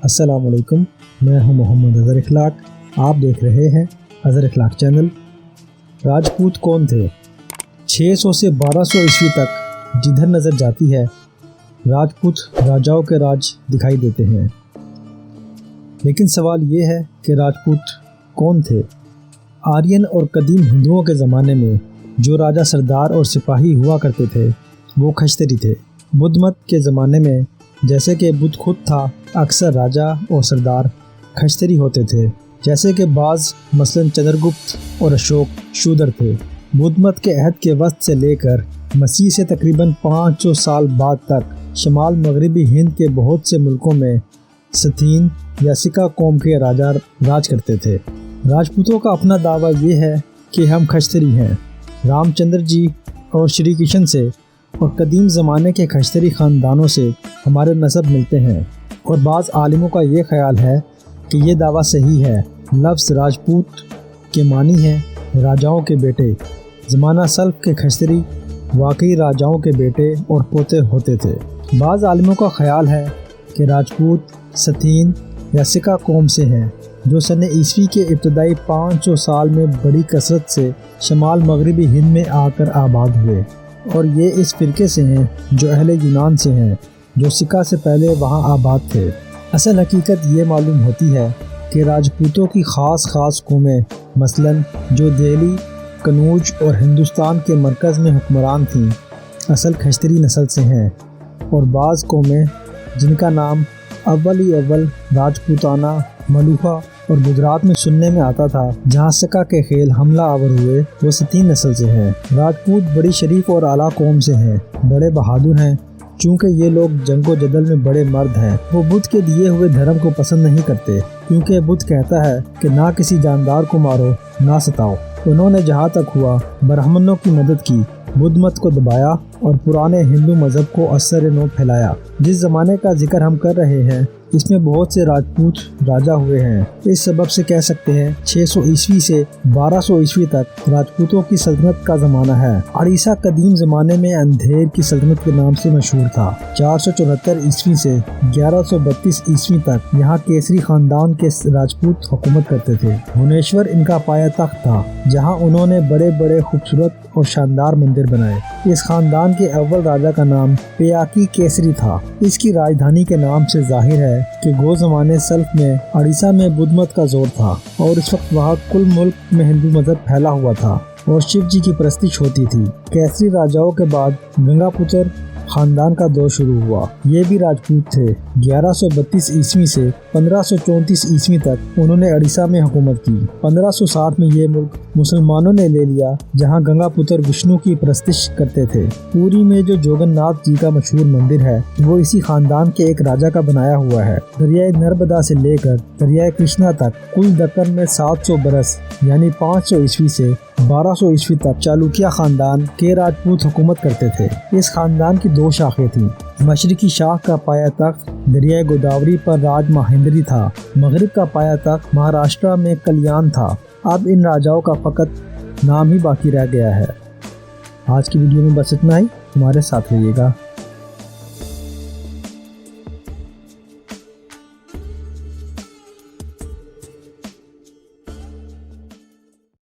السلام علیکم، میں ہوں محمد اظہر اخلاق۔ آپ دیکھ رہے ہیں اظہر اخلاق چینل۔ راجپوت کون تھے؟ 600 سے 1200 عیسوی تک جدھر نظر جاتی ہے راجپوت راجاؤں کے راج دکھائی دیتے ہیں، لیکن سوال یہ ہے کہ راجپوت کون تھے؟ آرین اور قدیم ہندوؤں کے زمانے میں جو راجا سردار اور سپاہی ہوا کرتے تھے وہ کھچتری تھے۔ بدھ مت کے زمانے میں جیسے کہ بدھ خود تھا، اکثر راجا اور سردار کھچتری ہوتے تھے، جیسے کہ بعض مثلاً چندر گپت اور اشوک شودر تھے۔ بدھ مت کے عہد کے وسط سے لے کر مسیح سے تقریباً 500 سال بعد تک شمال مغربی ہند کے بہت سے ملکوں میں ستین یا سکا قوم کے راجا راج کرتے تھے۔ راجپوتوں کا اپنا دعویٰ یہ ہے کہ ہم کھچتری ہیں، رام چندر جی اور شری کرشن سے اور قدیم زمانے کے کھچتری خاندانوں سے ہمارے نسب ملتے ہیں، اور بعض عالموں کا یہ خیال ہے کہ یہ دعویٰ صحیح ہے۔ لفظ راجپوت کے معنی ہے راجاؤں کے بیٹے۔ زمانہ سلف کے کھچتری واقعی راجاؤں کے بیٹے اور پوتے ہوتے تھے۔ بعض عالموں کا خیال ہے کہ راجپوت ستین یا سکا قوم سے ہیں، جو سن عیسوی کے ابتدائی 500 سال میں بڑی کثرت سے شمال مغربی ہند میں آ کر آباد ہوئے، اور یہ اس فرقے سے ہیں جو اہل یونان سے ہیں، جو سکا سے پہلے وہاں آباد تھے۔ اصل حقیقت یہ معلوم ہوتی ہے کہ راجپوتوں کی خاص قومیں مثلاً جو دہلی، کنوج اور ہندوستان کے مرکز میں حکمران تھیں، اصل کھچتری نسل سے ہیں، اور بعض قومیں جن کا نام اول راجپوتانہ، ملوہا اور گجرات میں سننے میں آتا تھا، جہاں سکا کے خیل حملہ آور ہوئے، وہ ستین نسل سے ہیں۔ راجپوت بڑی شریف اور اعلیٰ قوم سے ہیں، بڑے بہادر ہیں، چونکہ یہ لوگ جنگ و جدل میں بڑے مرد ہیں۔ وہ بدھ کے دیے ہوئے دھرم کو پسند نہیں کرتے، کیونکہ بدھ کہتا ہے کہ نہ کسی جاندار کو مارو، نہ ستاؤ۔ انہوں نے جہاں تک ہوا برہمنوں کی مدد کی، بدھ مت کو دبایا اور پرانے ہندو مذہب کو اثر نو پھیلایا۔ جس زمانے کا ذکر ہم کر رہے ہیں اس میں بہت سے راجپوت راجا ہوئے ہیں۔ اس سبب سے کہہ سکتے ہیں 600 عیسوی سے 1200 عیسوی تک راجپوتوں کی سلطنت کا زمانہ ہے۔ اڑیسہ قدیم زمانے میں اندھیر کی سلطنت کے نام سے مشہور تھا۔ 474 عیسوی سے 1132 عیسوی تک یہاں کیسری خاندان کے راجپوت حکومت کرتے تھے۔ بھونیشور ان کا پایہ تخت تھا، جہاں انہوں نے بڑے بڑے خوبصورت اور شاندار مندر بنائے۔ اس خاندان کے اول راجا کا نام پیاکی کیسری تھا۔ اس کی راجدھانی کے نام سے ظاہر ہے کہ گو زمانے سلف میں اڑیسہ میں بدھ مت کا زور تھا، اور اس وقت وہاں کل ملک میں ہندو مذہب پھیلا ہوا تھا اور شیو جی کی پرستش ہوتی تھی۔ کیسری راجاؤں کے بعد گنگا پتر خاندان کا دور شروع ہوا۔ یہ بھی راجپوت تھے۔ 1132 عیسوی سے 1534 عیسوی تک انہوں نے اڑیسہ میں حکومت کی۔ 1560 میں یہ ملک مسلمانوں نے لے لیا، جہاں گنگا پتر وشنو کی پرستش کرتے تھے۔ پوری میں جو جوگن ناتھ جی کا مشہور مندر ہے، وہ اسی خاندان کے ایک راجا کا بنایا ہوا ہے۔ دریائے نرمدا سے لے کر دریائے کرشنا تک کل دکن میں 700 برس یعنی 500 عیسوی سے 1200 عیسوی تک چالوکیہ خاندان کے راجپوت حکومت کرتے تھے۔ اس خاندان کی 2 شاخیں تھیں۔ مشرقی شاخ کا پایہ تخت دریائے گوداوری پر راج مہیندری تھا۔ مغرب کا پایہ تخت مہاراشٹرا میں کلیان تھا۔ اب ان راجاؤں کا فقط نام ہی باقی رہ گیا ہے۔ آج کی ویڈیو میں بس اتنا ہی۔ ہمارے ساتھ رہیے گا۔